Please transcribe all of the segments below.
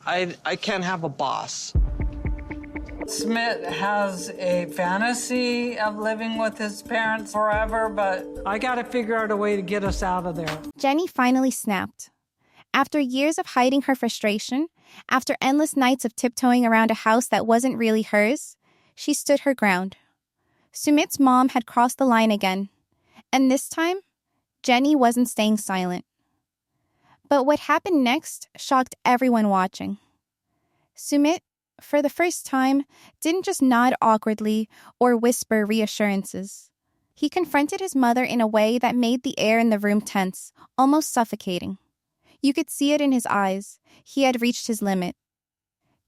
I can't have a boss. Sumit has a fantasy of living with his parents forever, but I gotta figure out a way to get us out of there. Jenny finally snapped. After years of hiding her frustration, after endless nights of tiptoeing around a house that wasn't really hers, she stood her ground. Sumit's mom had crossed the line again, and this time, Jenny wasn't staying silent. But what happened next shocked everyone watching. Sumit, for the first time, didn't just nod awkwardly or whisper reassurances. He confronted his mother in a way that made the air in the room tense, almost suffocating. You could see it in his eyes. He had reached his limit.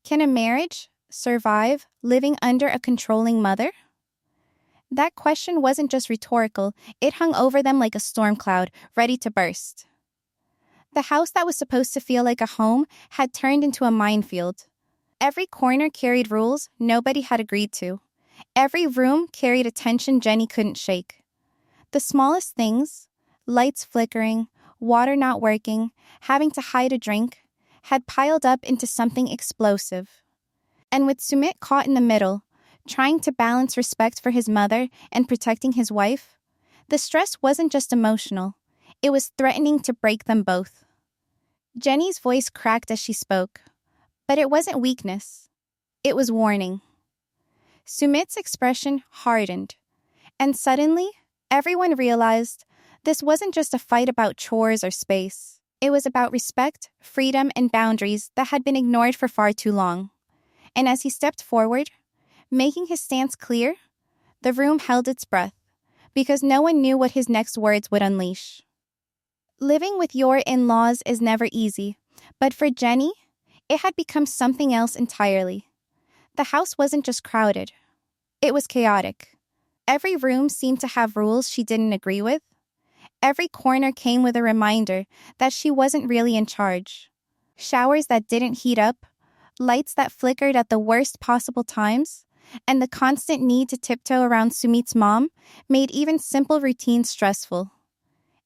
Can a marriage survive living under a controlling mother? That question wasn't just rhetorical, it hung over them like a storm cloud, ready to burst. The house that was supposed to feel like a home had turned into a minefield. Every corner carried rules nobody had agreed to. Every room carried a tension Jenny couldn't shake. The smallest things, lights flickering, water not working, having to hide a drink, had piled up into something explosive. And with Sumit caught in the middle, trying to balance respect for his mother and protecting his wife, the stress wasn't just emotional, it was threatening to break them both. Jenny's voice cracked as she spoke, but it wasn't weakness, it was warning. Sumit's expression hardened, and suddenly, everyone realized this wasn't just a fight about chores or space. It was about respect, freedom, and boundaries that had been ignored for far too long. And as he stepped forward, making his stance clear, the room held its breath, because no one knew what his next words would unleash. Living with your in-laws is never easy, but for Jenny, it had become something else entirely. The house wasn't just crowded. It was chaotic. Every room seemed to have rules she didn't agree with. Every corner came with a reminder that she wasn't really in charge. Showers that didn't heat up, lights that flickered at the worst possible times, and the constant need to tiptoe around Sumit's mom made even simple routines stressful.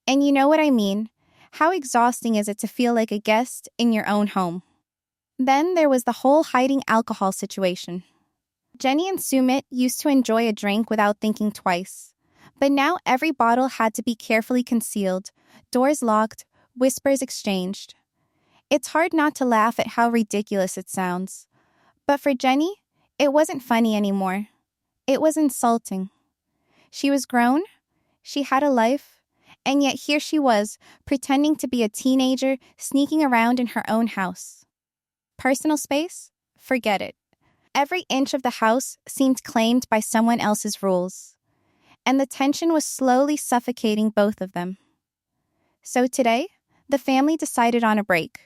And you know what I mean. How exhausting is it to feel like a guest in your own home? Then there was the whole hiding alcohol situation. Jenny and Sumit used to enjoy a drink without thinking twice. But now every bottle had to be carefully concealed, doors locked, whispers exchanged. It's hard not to laugh at how ridiculous it sounds. But for Jenny, it wasn't funny anymore. It was insulting. She was grown, she had a life, and yet here she was, pretending to be a teenager, sneaking around in her own house. Personal space? Forget it. Every inch of the house seemed claimed by someone else's rules. And the tension was slowly suffocating both of them. So today, the family decided on a break.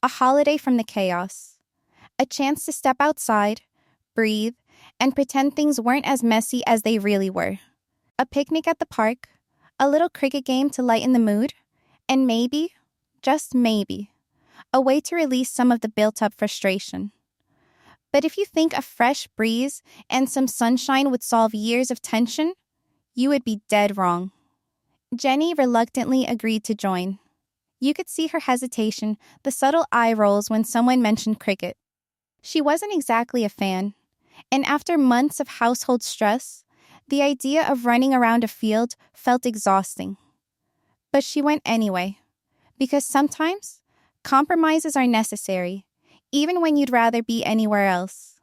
A holiday from the chaos. A chance to step outside, breathe, and pretend things weren't as messy as they really were. A picnic at the park, a little cricket game to lighten the mood, and maybe, just maybe, a way to release some of the built-up frustration. But if you think a fresh breeze and some sunshine would solve years of tension, you would be dead wrong. Jenny reluctantly agreed to join. You could see her hesitation, the subtle eye rolls when someone mentioned cricket. She wasn't exactly a fan, and after months of household stress, the idea of running around a field felt exhausting. But she went anyway, because sometimes compromises are necessary, even when you'd rather be anywhere else.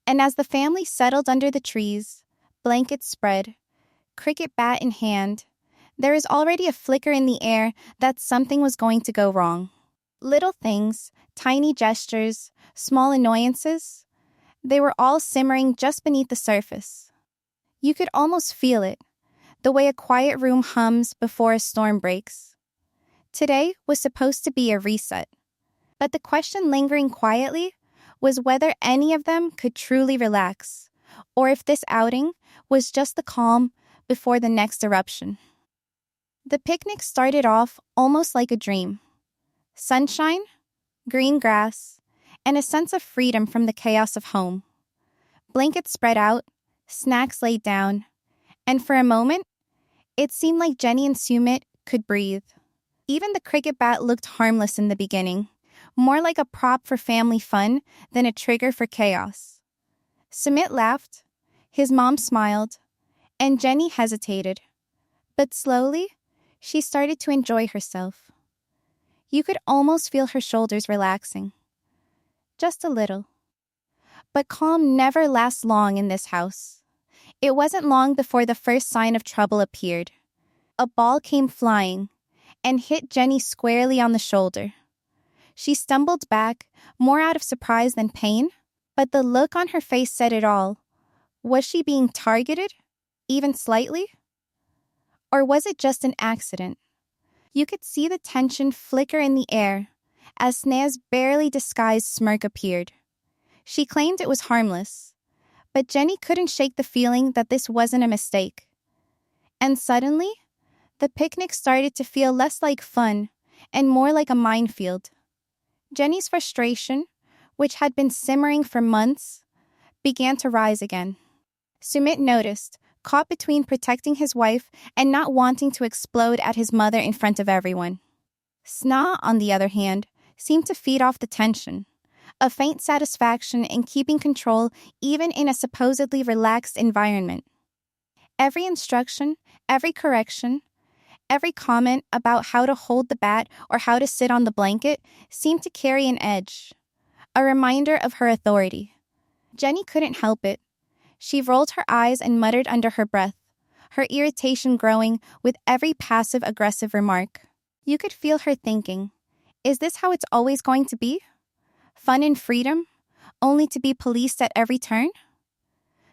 And as the family settled under the trees, blankets spread, cricket bat in hand, there is already a flicker in the air that something was going to go wrong. Little things, tiny gestures, small annoyances, they were all simmering just beneath the surface. You could almost feel it, the way a quiet room hums before a storm breaks. Today was supposed to be a reset, but the question lingering quietly was whether any of them could truly relax, or if this outing was just the calm before the next eruption. The picnic started off almost like a dream. Sunshine, green grass, and a sense of freedom from the chaos of home. Blankets spread out, snacks laid down, and for a moment, it seemed like Jenny and Sumit could breathe. Even the cricket bat looked harmless in the beginning, more like a prop for family fun than a trigger for chaos. Sumit laughed, his mom smiled, and Jenny hesitated. But slowly, she started to enjoy herself. You could almost feel her shoulders relaxing. Just a little. But calm never lasts long in this house. It wasn't long before the first sign of trouble appeared. A ball came flying and hit Jenny squarely on the shoulder. She stumbled back, more out of surprise than pain, but the look on her face said it all. Was she being targeted? Even slightly? Or was it just an accident? You could see the tension flicker in the air as Sneha's barely disguised smirk appeared. She claimed it was harmless, but Jenny couldn't shake the feeling that this wasn't a mistake. And suddenly, the picnic started to feel less like fun and more like a minefield. Jenny's frustration, which had been simmering for months, began to rise again. Sumit noticed, caught between protecting his wife and not wanting to explode at his mother in front of everyone. Sneha, on the other hand, seemed to feed off the tension, a faint satisfaction in keeping control even in a supposedly relaxed environment. Every instruction, every correction, every comment about how to hold the bat or how to sit on the blanket seemed to carry an edge, a reminder of her authority. Jenny couldn't help it. She rolled her eyes and muttered under her breath, her irritation growing with every passive-aggressive remark. You could feel her thinking, is this how it's always going to be? Fun and freedom, only to be policed at every turn?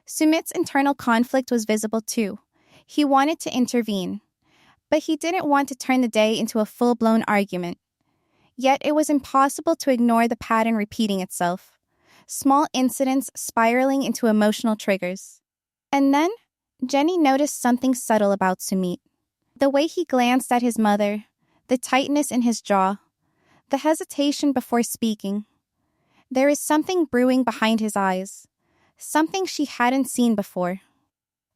Sumit's internal conflict was visible too. He wanted to intervene, but he didn't want to turn the day into a full-blown argument. Yet it was impossible to ignore the pattern repeating itself. Small incidents spiraling into emotional triggers. And then, Jenny noticed something subtle about Sumit. The way he glanced at his mother, the tightness in his jaw, the hesitation before speaking. There is something brewing behind his eyes, something she hadn't seen before.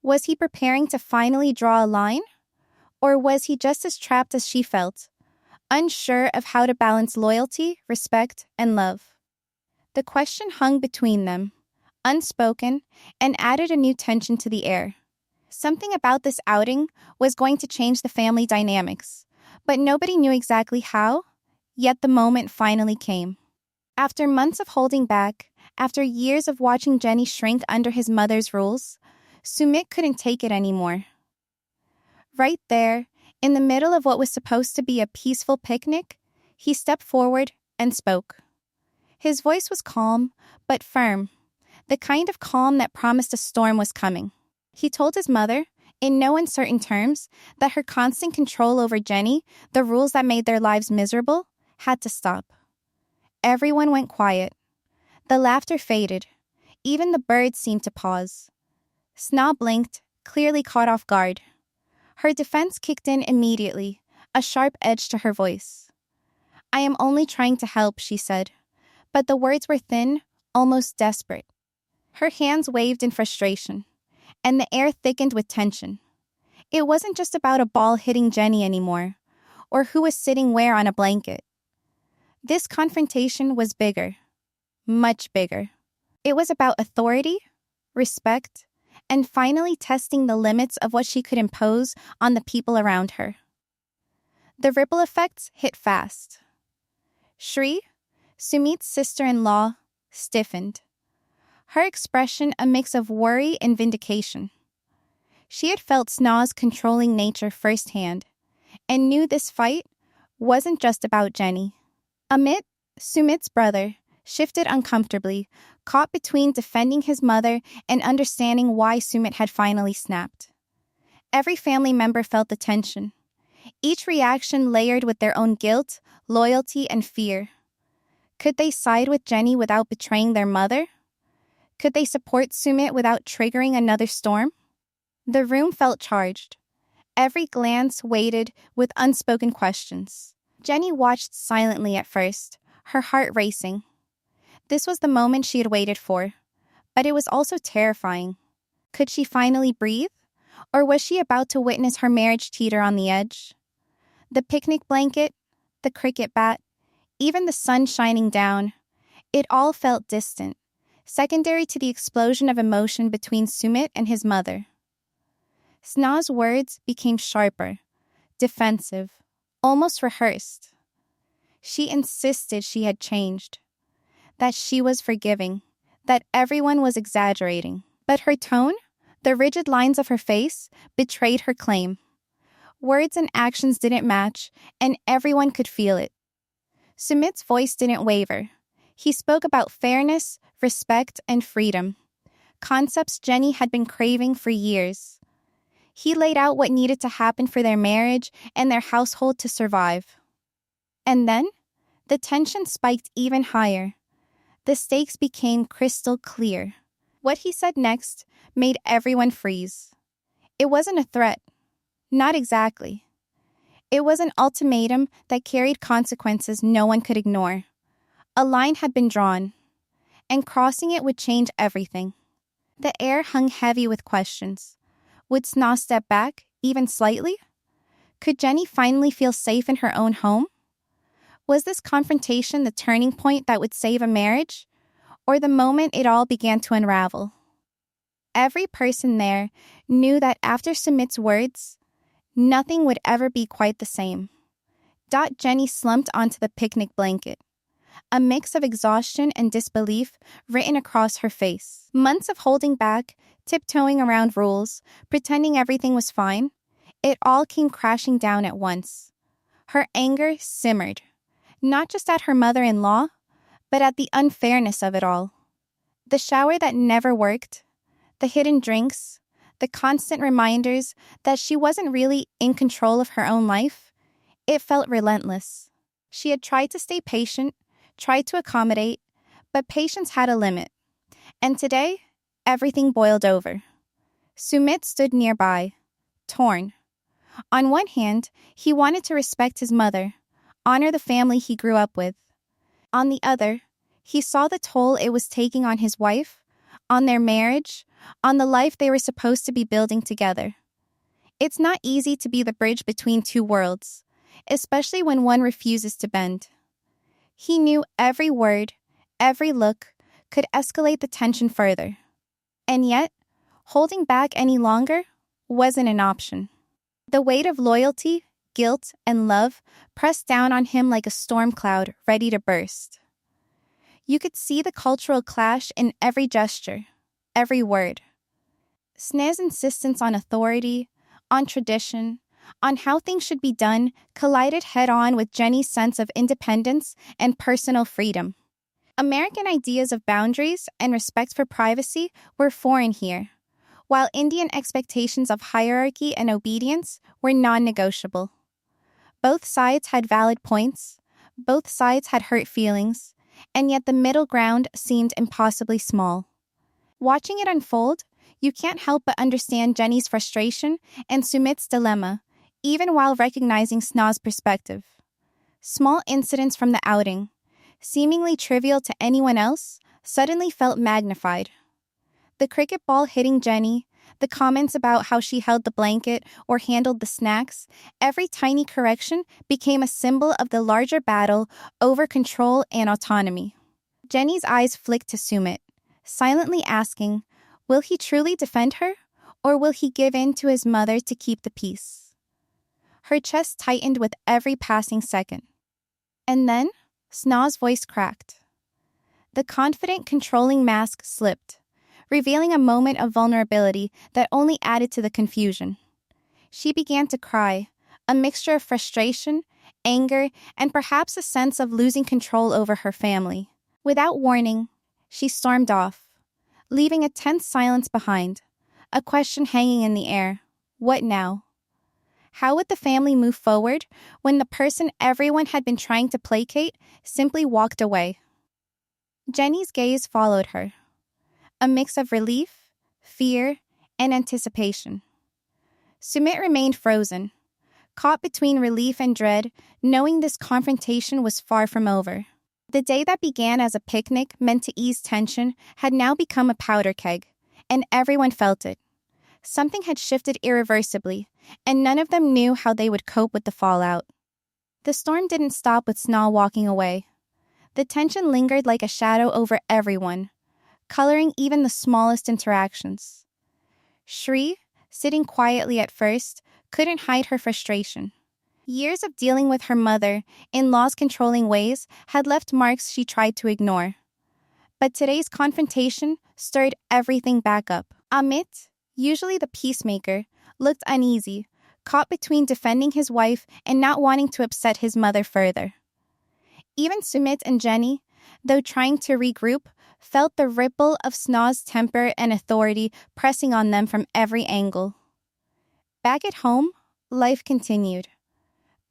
Was he preparing to finally draw a line? Or was he just as trapped as she felt, unsure of how to balance loyalty, respect, and love? The question hung between them, unspoken, and added a new tension to the air. Something about this outing was going to change the family dynamics, but nobody knew exactly how, yet the moment finally came. After months of holding back, after years of watching Jenny shrink under his mother's rules, Sumit couldn't take it anymore. Right there, in the middle of what was supposed to be a peaceful picnic, he stepped forward and spoke. His voice was calm, but firm, the kind of calm that promised a storm was coming. He told his mother, in no uncertain terms, that her constant control over Jenny, the rules that made their lives miserable, had to stop. Everyone went quiet. The laughter faded. Even the birds seemed to pause. Sneha blinked, clearly caught off guard. Her defense kicked in immediately, a sharp edge to her voice. "I am only trying to help," she said. But the words were thin, almost desperate. Her hands waved in frustration, and the air thickened with tension. It wasn't just about a ball hitting Jenny anymore, or who was sitting where on a blanket. This confrontation was bigger, much bigger. It was about authority, respect, and finally testing the limits of what she could impose on the people around her. The ripple effects hit fast. Shri, Sumit's sister-in-law, stiffened. Her expression a mix of worry and vindication. She had felt Sneha's controlling nature firsthand, and knew this fight wasn't just about Jenny. Amit, Sumit's brother, shifted uncomfortably, caught between defending his mother and understanding why Sumit had finally snapped. Every family member felt the tension, each reaction layered with their own guilt, loyalty, and fear. Could they side with Jenny without betraying their mother? Could they support Sumit without triggering another storm? The room felt charged. Every glance weighted with unspoken questions. Jenny watched silently at first, her heart racing. This was the moment she had waited for, but it was also terrifying. Could she finally breathe? Or was she about to witness her marriage teeter on the edge? The picnic blanket, the cricket bat, even the sun shining down. It all felt distant, secondary to the explosion of emotion between Sumit and his mother. Sna's words became sharper, defensive, almost rehearsed. She insisted she had changed, that she was forgiving, that everyone was exaggerating. But her tone, the rigid lines of her face, betrayed her claim. Words and actions didn't match, and everyone could feel it. Sumit's voice didn't waver. He spoke about fairness, respect, and freedom, concepts Jenny had been craving for years. He laid out what needed to happen for their marriage and their household to survive. And then, the tension spiked even higher. The stakes became crystal clear. What he said next made everyone freeze. It wasn't a threat. Not exactly. It was an ultimatum that carried consequences no one could ignore. A line had been drawn, and crossing it would change everything. The air hung heavy with questions. Would Sna step back, even slightly? Could Jenny finally feel safe in her own home? Was this confrontation the turning point that would save a marriage, or the moment it all began to unravel? Every person there knew that after Sumit's words, nothing would ever be quite the same. Jenny slumped onto the picnic blanket, a mix of exhaustion and disbelief written across her face. Months of holding back, tiptoeing around rules, pretending everything was fine, it all came crashing down at once. Her anger simmered, not just at her mother-in-law, but at the unfairness of it all. The shower that never worked, the hidden drinks, the constant reminders that she wasn't really in control of her own life, it felt relentless. She had tried to stay patient, tried to accommodate, but patience had a limit. And today, everything boiled over. Sumit stood nearby, torn. On one hand, he wanted to respect his mother, honor the family he grew up with. On the other, he saw the toll it was taking on his wife, on their marriage, on the life they were supposed to be building together. It's not easy to be the bridge between two worlds, especially when one refuses to bend. He knew every word, every look, could escalate the tension further. And yet, holding back any longer wasn't an option. The weight of loyalty, guilt, and love pressed down on him like a storm cloud ready to burst. You could see the cultural clash in every gesture, every word. Sna's insistence on authority, on tradition, on how things should be done collided head-on with Jenny's sense of independence and personal freedom. American ideas of boundaries and respect for privacy were foreign here, while Indian expectations of hierarchy and obedience were non-negotiable. Both sides had valid points, both sides had hurt feelings, and yet the middle ground seemed impossibly small. Watching it unfold, you can't help but understand Jenny's frustration and Sumit's dilemma, even while recognizing Sna's perspective. Small incidents from the outing, seemingly trivial to anyone else, suddenly felt magnified. The cricket ball hitting Jenny, the comments about how she held the blanket or handled the snacks, every tiny correction became a symbol of the larger battle over control and autonomy. Jenny's eyes flicked to Sumit, silently asking, will he truly defend her, or will he give in to his mother to keep the peace? Her chest tightened with every passing second. And then, Sna's voice cracked. The confident, controlling mask slipped, revealing a moment of vulnerability that only added to the confusion. She began to cry, a mixture of frustration, anger, and perhaps a sense of losing control over her family. Without warning, she stormed off, leaving a tense silence behind, a question hanging in the air. What now? How would the family move forward when the person everyone had been trying to placate simply walked away? Jenny's gaze followed her, a mix of relief, fear, and anticipation. Sumit remained frozen, caught between relief and dread, knowing this confrontation was far from over. The day that began as a picnic meant to ease tension had now become a powder keg, and everyone felt it. Something had shifted irreversibly, and none of them knew how they would cope with the fallout. The storm didn't stop with Sna walking away. The tension lingered like a shadow over everyone, coloring even the smallest interactions. Shri, sitting quietly at first, couldn't hide her frustration. Years of dealing with her mother, in-laws controlling ways, had left marks she tried to ignore. But today's confrontation stirred everything back up. Amit, usually the peacemaker, looked uneasy, caught between defending his wife and not wanting to upset his mother further. Even Sumit and Jenny, though trying to regroup, felt the ripple of Sna's temper and authority pressing on them from every angle. Back at home, life continued.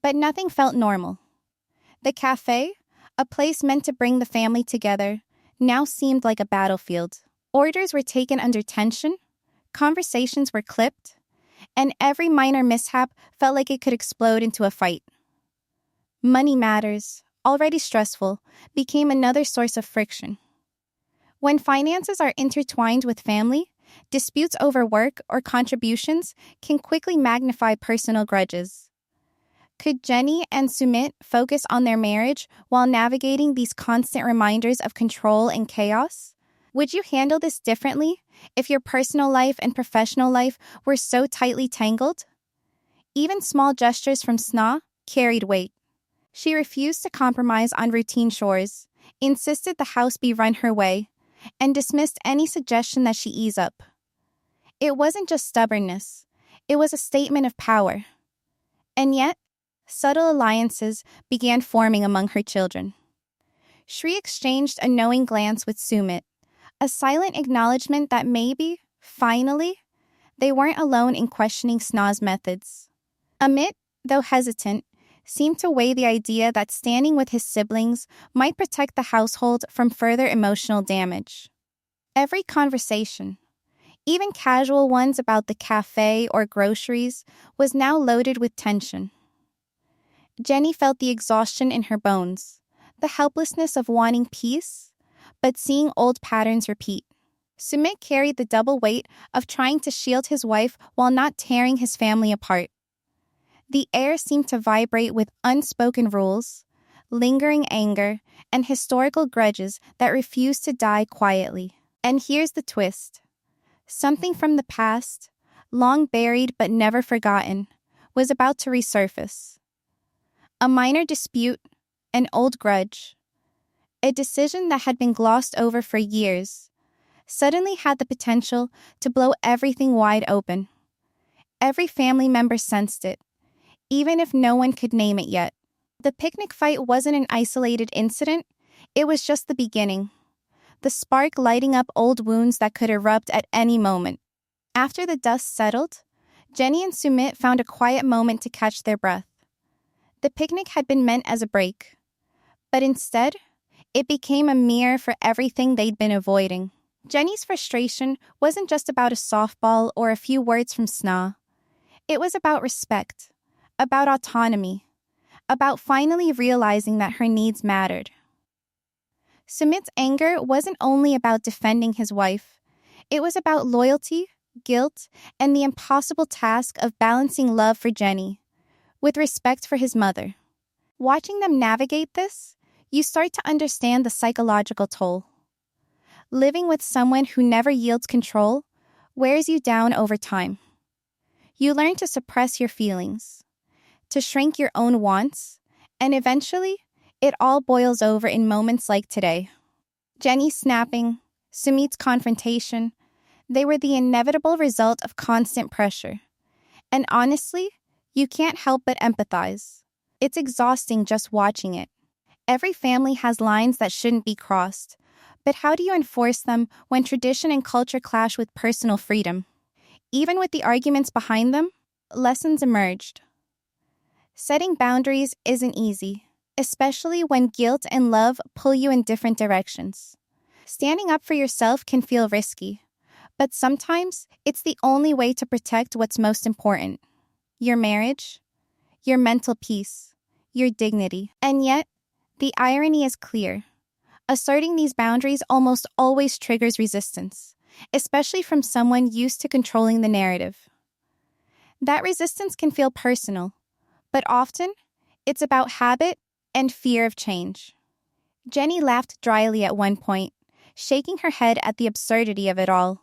But nothing felt normal. The cafe, a place meant to bring the family together, now seemed like a battlefield. Orders were taken under tension, conversations were clipped, and every minor mishap felt like it could explode into a fight. Money matters, already stressful, became another source of friction. When finances are intertwined with family, disputes over work or contributions can quickly magnify personal grudges. Could Jenny and Sumit focus on their marriage while navigating these constant reminders of control and chaos? Would you handle this differently if your personal life and professional life were so tightly tangled? Even small gestures from Sna carried weight. She refused to compromise on routine chores, insisted the house be run her way, and dismissed any suggestion that she ease up. It wasn't just stubbornness, it was a statement of power. And yet, subtle alliances began forming among her children. Shri exchanged a knowing glance with Sumit, a silent acknowledgement that maybe, finally, they weren't alone in questioning Sna's methods. Amit, though hesitant, seemed to weigh the idea that standing with his siblings might protect the household from further emotional damage. Every conversation, even casual ones about the cafe or groceries, was now loaded with tension. Jenny felt the exhaustion in her bones, the helplessness of wanting peace, but seeing old patterns repeat. Sumit carried the double weight of trying to shield his wife while not tearing his family apart. The air seemed to vibrate with unspoken rules, lingering anger, and historical grudges that refused to die quietly. And here's the twist. Something from the past, long buried but never forgotten, was about to resurface. A minor dispute, an old grudge, a decision that had been glossed over for years, suddenly had the potential to blow everything wide open. Every family member sensed it, even if no one could name it yet. The picnic fight wasn't an isolated incident, it was just the beginning. The spark lighting up old wounds that could erupt at any moment. After the dust settled, Jenny and Sumit found a quiet moment to catch their breath. The picnic had been meant as a break, but instead, it became a mirror for everything they'd been avoiding. Jenny's frustration wasn't just about a softball or a few words from Sna. It was about respect, about autonomy, about finally realizing that her needs mattered. Sumit's anger wasn't only about defending his wife. It was about loyalty, guilt, and the impossible task of balancing love for Jenny with respect for his mother. Watching them navigate this, you start to understand the psychological toll. Living with someone who never yields control wears you down over time. You learn to suppress your feelings, to shrink your own wants, and eventually, it all boils over in moments like today. Jenny's snapping, Sumit's confrontation, they were the inevitable result of constant pressure. And honestly, you can't help but empathize. It's exhausting just watching it. Every family has lines that shouldn't be crossed, but how do you enforce them when tradition and culture clash with personal freedom? Even with the arguments behind them, lessons emerged. Setting boundaries isn't easy, especially when guilt and love pull you in different directions. Standing up for yourself can feel risky, but sometimes it's the only way to protect what's most important: your marriage, your mental peace, your dignity. And yet, the irony is clear. Asserting these boundaries almost always triggers resistance, especially from someone used to controlling the narrative. That resistance can feel personal, but often, It's about habit and fear of change. Jenny laughed dryly at one point, shaking her head at the absurdity of it all.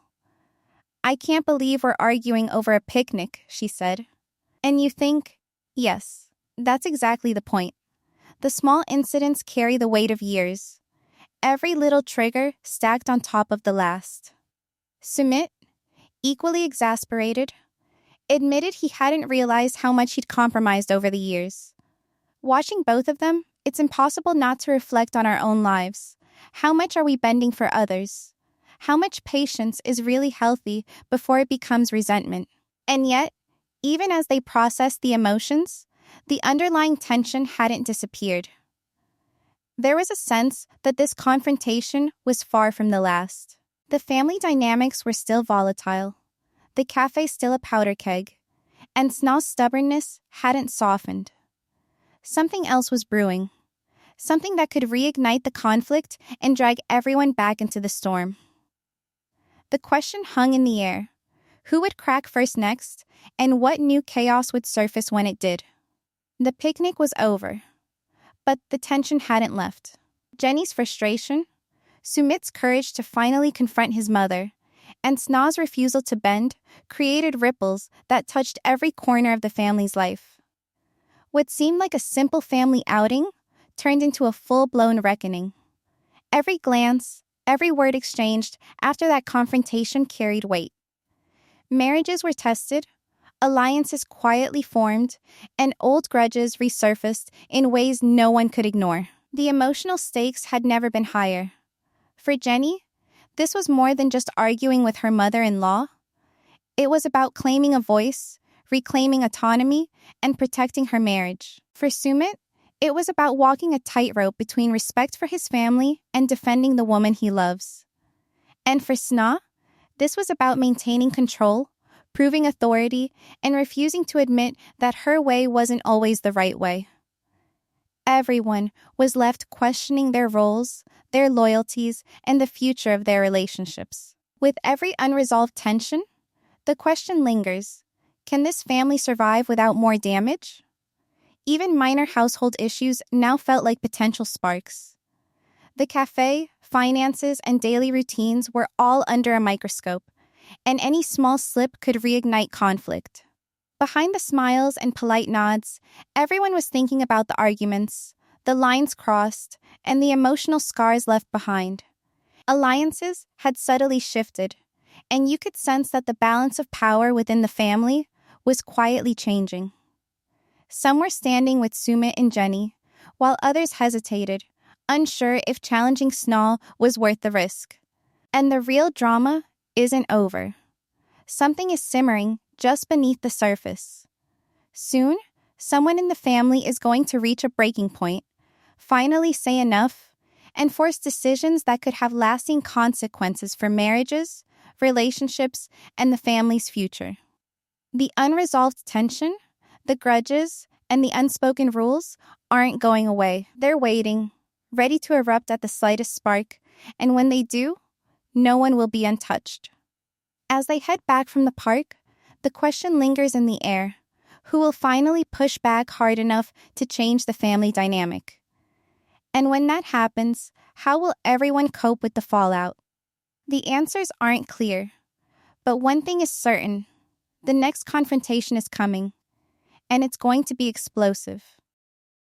I can't believe we're arguing over a picnic, she said. And you think, yes, that's exactly the point. The small incidents carry the weight of years. Every little trigger stacked on top of the last. Sumit, equally exasperated, admitted he hadn't realized how much he'd compromised over the years. Watching both of them, it's impossible not to reflect on our own lives. How much are we bending for others? How much patience is really healthy before it becomes resentment? And yet, even as they processed the emotions, the underlying tension hadn't disappeared. There was a sense that this confrontation was far from the last. The family dynamics were still volatile, the cafe still a powder keg, and Snaw's stubbornness hadn't softened. Something else was brewing, something that could reignite the conflict and drag everyone back into the storm. The question hung in the air. Who would crack first next, and what new chaos would surface when it did? The picnic was over, but the tension hadn't left. Jenny's frustration, Sumit's courage to finally confront his mother, and Snaw's refusal to bend created ripples that touched every corner of the family's life. What seemed like a simple family outing turned into a full-blown reckoning. Every glance, every word exchanged after that confrontation carried weight. Marriages were tested, alliances quietly formed, and old grudges resurfaced in ways no one could ignore. The emotional stakes had never been higher. For Jenny, this was more than just arguing with her mother-in-law. It was about claiming a voice, reclaiming autonomy, and protecting her marriage. For Sumit, it was about walking a tightrope between respect for his family and defending the woman he loves. And for Sna, this was about maintaining control, proving authority, and refusing to admit that her way wasn't always the right way. Everyone was left questioning their roles, their loyalties, and the future of their relationships. With every unresolved tension, the question lingers, can this family survive without more damage? Even minor household issues now felt like potential sparks. The cafe, finances, and daily routines were all under a microscope, and any small slip could reignite conflict. Behind the smiles and polite nods, everyone was thinking about the arguments, the lines crossed, and the emotional scars left behind. Alliances had subtly shifted, and you could sense that the balance of power within the family was quietly changing. Some were standing with Sumit and Jenny, while others hesitated, unsure if challenging Snaw was worth the risk. And the real drama isn't over. Something is simmering just beneath the surface. Soon, someone in the family is going to reach a breaking point, finally say enough, and force decisions that could have lasting consequences for marriages, relationships, and the family's future. The unresolved tension, the grudges, and the unspoken rules aren't going away. They're waiting, ready to erupt at the slightest spark, and when they do, no one will be untouched. As they head back from the park, the question lingers in the air. Who will finally push back hard enough to change the family dynamic? And when that happens, how will everyone cope with the fallout? The answers aren't clear, but one thing is certain. The next confrontation is coming, and it's going to be explosive.